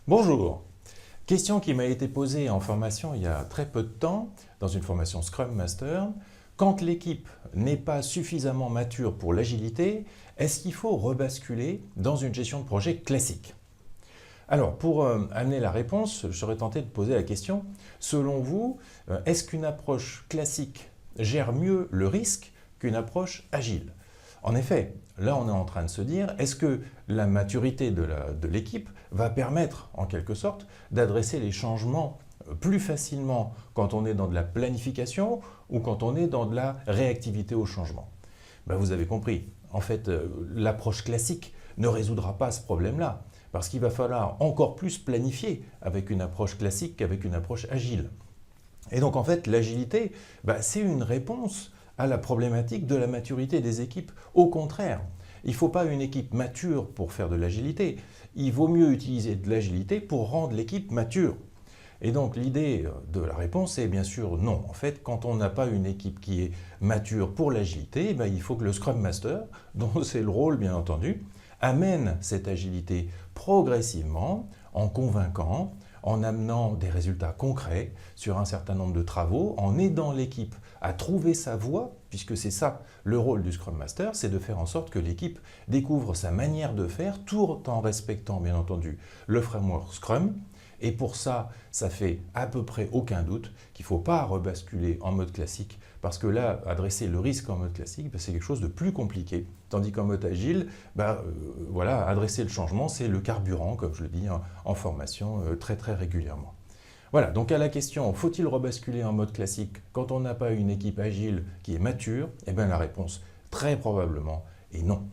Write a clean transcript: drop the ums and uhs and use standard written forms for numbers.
Bonjour. Question qui m'a été posée en formation il y a très peu de temps, dans une formation Scrum Master. Quand l'équipe n'est pas suffisamment mature pour l'agilité, est-ce qu'il faut rebasculer dans une gestion de projet classique? Alors, pour amener la réponse, je serais tenté de poser la question, selon vous, est-ce qu'une approche classique gère mieux le risque qu'une approche agile? En effet, là on est en train de se dire, est-ce que la maturité de l'équipe va permettre, en quelque sorte, d'adresser les changements plus facilement quand on est dans de la planification ou quand on est dans de la réactivité au changement? Ben, vous avez compris, en fait, l'approche classique ne résoudra pas ce problème-là, parce qu'il va falloir encore plus planifier avec une approche classique qu'avec une approche agile. Et donc en fait, l'agilité, c'est une réponse à la problématique de la maturité des équipes. Au contraire, il ne faut pas une équipe mature pour faire de l'agilité. Il vaut mieux utiliser de l'agilité pour rendre l'équipe mature. Et donc l'idée de la réponse est bien sûr non. En fait, quand on n'a pas une équipe qui est mature pour l'agilité, il faut que le Scrum Master, dont c'est le rôle bien entendu, amène cette agilité progressivement en convainquant, en amenant des résultats concrets sur un certain nombre de travaux, en aidant l'équipe à trouver sa voie, puisque c'est ça le rôle du Scrum Master, c'est de faire en sorte que l'équipe découvre sa manière de faire, tout en respectant bien entendu le framework Scrum. Et pour ça, ça fait à peu près aucun doute qu'il ne faut pas rebasculer en mode classique, parce que là, adresser le risque en mode classique, c'est quelque chose de plus compliqué. Tandis qu'en mode agile, voilà, adresser le changement, c'est le carburant, comme je le dis en formation très régulièrement. Voilà, donc à la question, faut-il rebasculer en mode classique quand on n'a pas une équipe agile qui est mature? Eh bien la réponse, très probablement, est non.